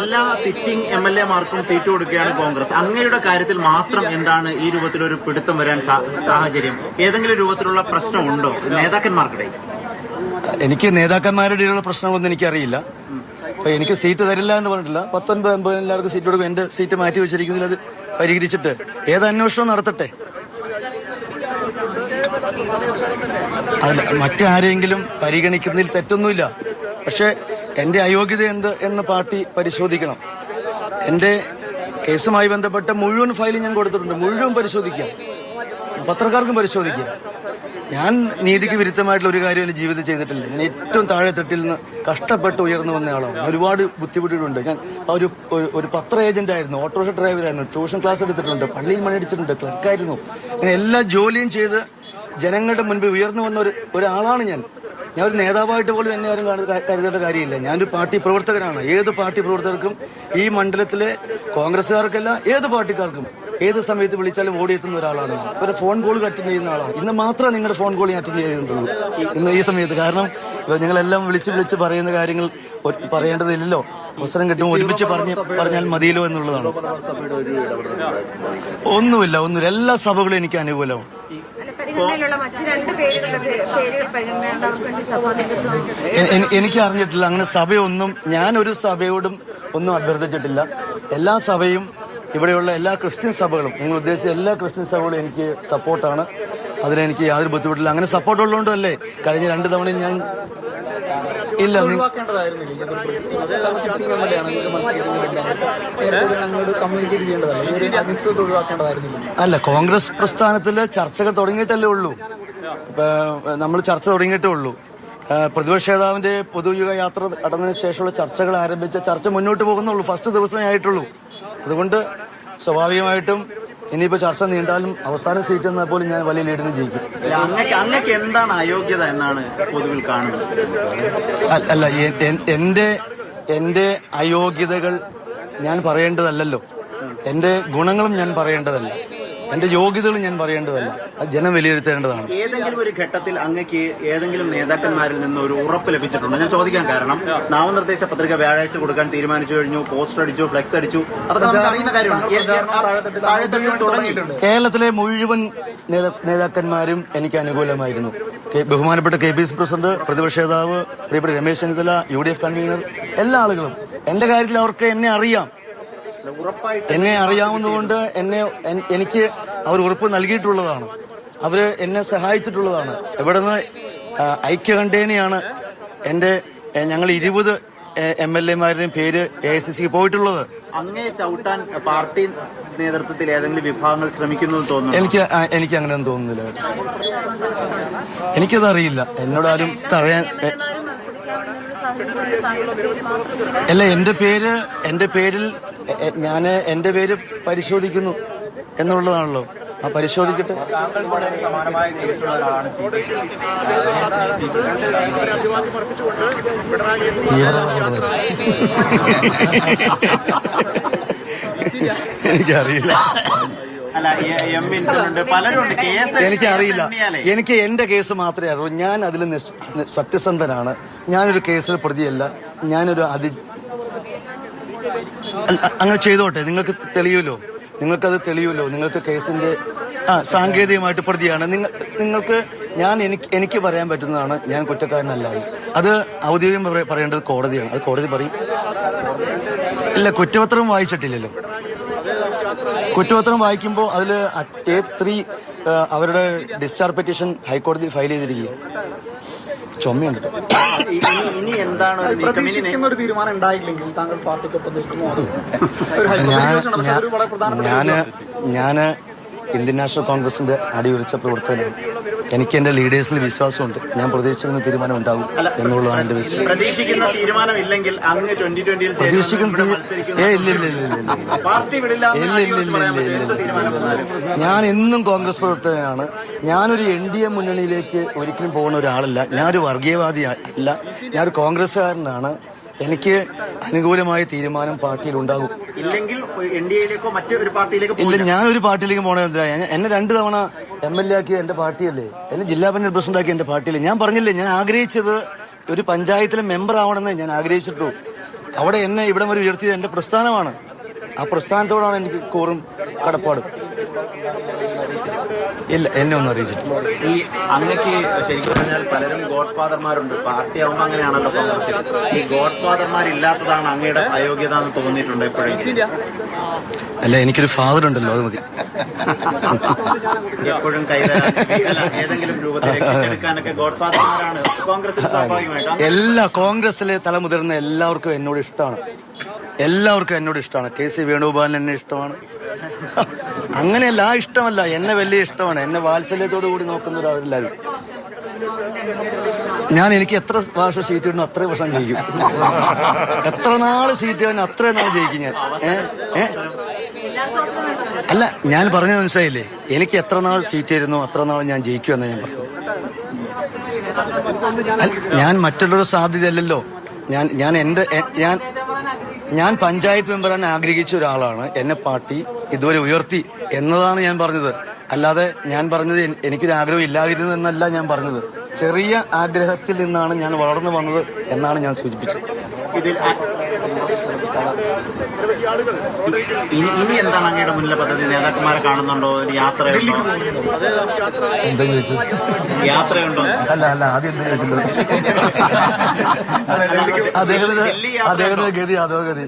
എല്ലാ sitting MLA മാർക്കും seat കൊടുക്കുകയാണ് കോൺഗ്രസ്. അങ്ങയുടെ കാര്യത്തിൽ മാത്രം എന്താണ് ഈ രൂപത്തിലൊരു പിടുത്തം വരാൻ സാഹചര്യം? ഏതെങ്കിലും രൂപത്തിലുള്ള പ്രശ്നമുണ്ടോ നേതാക്കന്മാർക്കിടയിൽ? എനിക്ക് നേതാക്കന്മാരുടെ ഇടയിലുള്ള പ്രശ്നങ്ങളൊന്നും എനിക്കറിയില്ല. അപ്പൊ എനിക്ക് സീറ്റ് തരില്ല എന്ന് പറഞ്ഞിട്ടില്ല. 19-50 എല്ലാവർക്കും സീറ്റ് കൊടുക്കും. എന്റെ സീറ്റ് മാറ്റി വെച്ചിരിക്കുന്നതിൽ അത് പരിഹരിച്ചിട്ട് ഏത് അന്വേഷണവും നടത്തട്ടെ. അല്ല, മറ്റാരെങ്കിലും പരിഗണിക്കുന്നതിൽ തെറ്റൊന്നുമില്ല. പക്ഷെ എന്റെ അയോഗ്യത എന്ത് എന്ന് പാർട്ടി പരിശോധിക്കണം. എന്റെ കേസുമായി ബന്ധപ്പെട്ട മുഴുവൻ ഫയലും ഞാൻ കൊടുത്തിട്ടുണ്ട്. മുഴുവൻ പരിശോധിക്കാം, പത്രക്കാർക്കും പരിശോധിക്കാം. ഞാൻ നീതിക്ക് വിരുദ്ധമായിട്ടുള്ള ഒരു കാര്യം എന്റെ ജീവിതത്തിൽ ചെയ്തിട്ടില്ല. ഞാൻ ഏറ്റവും താഴെത്തട്ടിൽ നിന്ന് കഷ്ടപ്പെട്ട് ഉയർന്നു വന്ന ആളാണ്. ഒരുപാട് ബുദ്ധിമുട്ടിയിട്ടുണ്ട്. ഞാൻ ഒരു പത്ര ഏജന്റ് ആയിരുന്നു, ഓട്ടോറിക്ഷ ഡ്രൈവറായിരുന്നു, ട്യൂഷൻ ക്ലാസ് എടുത്തിട്ടുണ്ട്, പള്ളിയിൽ മണിയടിച്ചിട്ടുണ്ട്, ക്ലർക്കായിരുന്നു. അങ്ങനെ എല്ലാ ജോലിയും ചെയ്ത് ജനങ്ങളുടെ മുൻപിൽ ഉയർന്നു വന്ന ഒരാളാണ് ഞാൻ. ഒരു നേതാവായിട്ട് പോലും എന്നെ ആരും കരുതേണ്ട കാര്യമില്ല. ഞാനൊരു പാർട്ടി പ്രവർത്തകനാണ്. ഏത് പാർട്ടി പ്രവർത്തകർക്കും ഈ മണ്ഡലത്തിലെ കോൺഗ്രസുകാർക്കല്ല, ഏത് പാർട്ടിക്കാർക്കും ഏത് സമയത്ത് വിളിച്ചാലും ഓടിയെത്തുന്ന ഒരാളാണ്. ഒരു ഫോൺ കോൾ അറ്റൻഡ് ചെയ്യുന്ന ആളാണ്. ഇന്ന് മാത്രമേ നിങ്ങളുടെ ഫോൺ കോൾ അറ്റൻഡ് ചെയ്തിട്ടുള്ളൂ ഇന്ന് ഈ സമയത്ത്. കാരണം നിങ്ങളെല്ലാം വിളിച്ച് പറയുന്ന കാര്യങ്ങൾ പറയേണ്ടതില്ലല്ലോ. അവസരം കിട്ടുമ്പോൾ ഒരുമിച്ച് പറഞ്ഞാൽ മതിയല്ലോ എന്നുള്ളതാണ്. ഒന്നുമില്ല. എല്ലാ സഭകളും എനിക്ക് അനുകൂലമാണ്. എനിക്ക് അറിഞ്ഞിട്ടില്ല അങ്ങനെ സഭയൊന്നും. ഞാനൊരു സഭയോടും ഒന്നും അഭ്യർത്ഥിച്ചിട്ടില്ല. എല്ലാ സഭയും, ഇവിടെയുള്ള എല്ലാ ക്രിസ്ത്യൻ സഭകളും, നിങ്ങൾ ഉദ്ദേശിച്ച എല്ലാ ക്രിസ്ത്യൻ സഭകളും എനിക്ക് സപ്പോർട്ടാണ്. അതിലെനിക്ക് യാതൊരു ബുദ്ധിമുട്ടില്ല. അങ്ങനെ സപ്പോർട്ട് ഉള്ളതുകൊണ്ടല്ലേ കഴിഞ്ഞ 2 തവണയും ഞാൻ ഇല്ല. അല്ല, കോൺഗ്രസ് പ്രസ്ഥാനത്തില് ചർച്ചകൾ തുടങ്ങിയിട്ടല്ലേ ഉള്ളൂ. നമ്മൾ ചർച്ച തുടങ്ങിയിട്ടേ ഉള്ളൂ. പ്രതിപക്ഷ നേതാവിന്റെ പൊതുയുഗ യാത്ര നടന്നതിന് ശേഷമുള്ള ചർച്ചകൾ ആരംഭിച്ച ചർച്ച മുന്നോട്ട് പോകുന്നുള്ളൂ. ഫസ്റ്റ് ദിവസമേ ആയിട്ടുള്ളൂ. അതുകൊണ്ട് സ്വാഭാവികമായിട്ടും ഇനിയിപ്പോ ചർച്ച നീണ്ടാലും അവസാന സീറ്റ് എന്നാൽ പോലും ഞാൻ വലിയ ലീഡിന് ജയിക്കും. അങ്ങക്ക് എന്താണ് അയോഗ്യത എന്നാണ് പൊതുവിൽ കാണുന്നത്? അല്ല, എന്റെ അയോഗ്യതകൾ ഞാൻ പറയേണ്ടതല്ലോ. എന്റെ ഗുണങ്ങളും ഞാൻ പറയേണ്ടതല്ല. എന്റെ യോഗ്യതകളും ഞാൻ പറയേണ്ടതല്ല. അത് ജനം വിലയിരുത്തേണ്ടതാണ്. ഏതെങ്കിലും ഒരു ഘട്ടത്തിൽ അങ്ങക്ക് ഏതെങ്കിലും നേതാക്കന്മാരിൽ നിന്ന് ഒരു ഉറപ്പ് ലഭിച്ചിട്ടുണ്ടോ? ഞാൻ ചോദിക്കാൻ കാരണം, നാമനിർദ്ദേശ പത്രിക വ്യാഴാഴ്ച കൊടുക്കാൻ തീരുമാനിച്ചു കഴിഞ്ഞു, പോസ്റ്റർ അടിച്ചു, ഫ്ലെക്സ് അടിച്ചു, അതൊക്കെ നമുക്ക് അറിയുന്ന കാര്യമാണ്. കേരളത്തിലെ മുഴുവൻ നേതാക്കന്മാരും എനിക്ക് അനുകൂലമായിരുന്നു. ബഹുമാനപ്പെട്ട KPCC പ്രസിഡന്റ്, പ്രതിപക്ഷ നേതാവ്, പ്രിയപ്പെട്ട രമേശ് ചെന്നിത്തല, UDF കൺവീനർ, എല്ലാ ആളുകളും. എന്റെ കാര്യത്തിൽ അവർക്ക് എന്നെ അറിയാം. എന്നെ അറിയാവുന്നതുകൊണ്ട് എനിക്ക് അവർ ഉറപ്പ് നൽകിയിട്ടുള്ളതാണ്. അവര് എന്നെ സഹായിച്ചിട്ടുള്ളതാണ്. ഇവിടുന്ന് ഐക്യകണ്ഠേനയാണ് ഞങ്ങൾ 20 MLA-മാരുടെയും പേര് AICC പോയിട്ടുള്ളത്. അങ്ങേ ചവിട്ടാൻ പാർട്ടി നേതൃത്വത്തിൽ ഏതെങ്കിലും വിഭാഗങ്ങൾ ശ്രമിക്കുന്നു തോന്നുന്നു? എനിക്ക് അങ്ങനെയൊന്നും തോന്നുന്നില്ല. എനിക്കതറിയില്ല. എന്നോടാരും തടയാൻ. അല്ല, എന്റെ പേരിൽ ഞാൻ എന്റെ പേര് പരിശോധിക്കുന്നു എന്നുള്ളതാണല്ലോ. ആ പരിശോധിക്കട്ടെ. എനിക്കറിയില്ല. എനിക്കറിയില്ല. എനിക്ക് എന്റെ കേസ് മാത്രമേ അറിയൂ. ഞാൻ അതിൽ സത്യസന്ധനാണ്. ഞാനൊരു കേസിൽ പ്രതിയല്ല. ഞാനൊരു അങ്ങനെ ചെയ്തോട്ടെ. നിങ്ങൾക്ക് തെളിയുമല്ലോ. നിങ്ങൾക്ക് കേസിന്റെ സാങ്കേതികമായിട്ട് പ്രതിയാണ്. നിങ്ങൾക്ക് എനിക്ക് പറയാൻ പറ്റുന്നതാണ് ഞാൻ കുറ്റക്കാരനല്ല. അത് ഔദ്യോഗികം പറയേണ്ടത് കോടതിയാണ്. അത് കോടതി പറയും. ഇല്ല, കുറ്റപത്രം വായിച്ചിട്ടില്ലല്ലോ. കുറ്റപത്രം വായിക്കുമ്പോൾ അതിൽ A3 അവരുടെ ഡിസ്ചാർജ് പെറ്റീഷൻ ഹൈക്കോടതി ഫയൽ ചെയ്തിരിക്കുക. ചുമയുണ്ട്. ഞാന് ഇന്ത്യൻ നാഷണൽ കോൺഗ്രസിന്റെ അടിയുറച്ച പ്രവർത്തകനാണ്. എനിക്ക് എന്റെ ലീഡേഴ്സിൽ വിശ്വാസമുണ്ട്. ഞാൻ പ്രതീക്ഷിക്കുന്ന തീരുമാനം ഉണ്ടാവും എന്നുള്ളതാണ് എന്റെ വിശ്വാസം. ഞാൻ എന്നും കോൺഗ്രസ് പ്രവർത്തകനാണ്. ഞാനൊരു NDA മുന്നണിയിലേക്ക് ഒരിക്കലും പോകുന്ന ഒരാളല്ല. ഞാനൊരു വർഗീയവാദി അല്ല. ഞാനൊരു കോൺഗ്രസ്സുകാരനാണ്. എനിക്ക് അനുകൂലമായ തീരുമാനം പാർട്ടിയിൽ ഉണ്ടാകും. ഇല്ല, ഞാനൊരു പാർട്ടിയിലേക്ക് പോകണത്. എന്നെ 2 തവണ MLA ആക്കിയ എന്റെ പാർട്ടിയല്ലേ. എന്നെ ജില്ലാ പഞ്ചായത്ത് പ്രസിഡന്റ് ആക്കിയ എന്റെ പാർട്ടിയല്ലേ. ഞാൻ പറഞ്ഞില്ലേ, ഞാൻ ആഗ്രഹിച്ചത് ഒരു പഞ്ചായത്തിലെ മെമ്പർ ആവണമെന്ന് ഞാൻ ആഗ്രഹിച്ചിട്ടു. അവിടെ എന്നെ ഇവിടം വരെ ഉയർത്തിയത് എന്റെ പ്രസ്ഥാനമാണ്. ആ പ്രസ്ഥാനത്തോടാണ് എനിക്ക് കൂറും കടപ്പാടും. ഇല്ല, എന്നെ ഒന്നും അറിയിച്ചിട്ടില്ല. ഈ അങ്ങക്ക് ശരിക്കും പറഞ്ഞാൽ പലരും ഗോഡ് ഫാദർമാരുണ്ട്, പാർട്ടി ആവുമ്പോൾ അങ്ങനെയാണല്ലോ കോൺഗ്രസിൽ. ഈ ഗോഡ് ഫാദർമാരില്ലാത്തതാണ് അങ്ങയുടെ അയോഗ്യത എന്ന് തോന്നിയിട്ടുണ്ട് എപ്പോഴും? അല്ല, എനിക്കൊരു ഫാദർ ഉണ്ടല്ലോ, അത് മതി. എപ്പോഴും കൈതരാൻ ഏതെങ്കിലും രൂപത്തിൽ രക്ഷിച്ചെടുക്കാനൊക്കെ ഗോഡ് ഫാദർമാരാണ് കോൺഗ്രസിൽ സ്വാഭാവികമായിട്ട്. എല്ലാ കോൺഗ്രസിലെ തലമുതിർന്ന എല്ലാവർക്കും എന്നോട് ഇഷ്ടമാണ്. എല്ലാവർക്കും എന്നോട് ഇഷ്ടമാണ്. KC വേണുഗോപാലൻ എന്നെ ഇഷ്ടമാണ്. അങ്ങനെയല്ല, ആ ഇഷ്ടമല്ല, എന്നെ വലിയ ഇഷ്ടമാണ്. എന്നെ വാത്സല്യത്തോടു കൂടി നോക്കുന്ന ഒരാളെല്ലാവരും. എനിക്ക് എത്ര വർഷം സീറ്റ് കിട്ടുന്നു അത്രയും വർഷം ജയിക്കും. എത്ര നാള് സീറ്റ് കിട്ടുന്നു അത്രയും നാൾ ജയിക്കും ഞാൻ. അല്ല, ഞാൻ പറഞ്ഞത് മനസ്സിലായില്ലേ? എനിക്ക് എത്ര നാൾ സീറ്റ് തരുന്നു അത്ര നാൾ ഞാൻ ജയിക്കുമെന്ന് ഞാൻ പറഞ്ഞു. ഞാൻ മറ്റുള്ളവരുടെ സാധ്യതയല്ലല്ലോ. ഞാൻ പഞ്ചായത്ത് മെമ്പറാൻ ആഗ്രഹിച്ച ഒരാളാണ്. എന്നെ പാർട്ടി ഇതുവരെ ഉയർത്തി എന്നതാണ് ഞാൻ പറഞ്ഞത്. അല്ലാതെ ഞാൻ പറഞ്ഞത് എനിക്കൊരു ആഗ്രഹം ഇല്ലാതിരുന്നു എന്നല്ല ഞാൻ പറഞ്ഞത്. ചെറിയ ആഗ്രഹത്തിൽ നിന്നാണ് ഞാൻ വളർന്നു വന്നത് എന്നാണ് ഞാൻ സൂചിപ്പിച്ചത്. ഇനി എന്താണ് അങ്ങയുടെ മുന്നിലെ പദ്ധതി? നേതാക്കന്മാരെ കാണുന്നുണ്ടോ? ഒരു യാത്രയുണ്ടോ? എന്താ ചോദിച്ചത്? യാത്രയുണ്ടോ? അല്ല, ആദ്യം എന്താ ചോദിക്കുന്നത്? അദ്ദേഹത്തിന്റെ ഗതി അധോഗതി.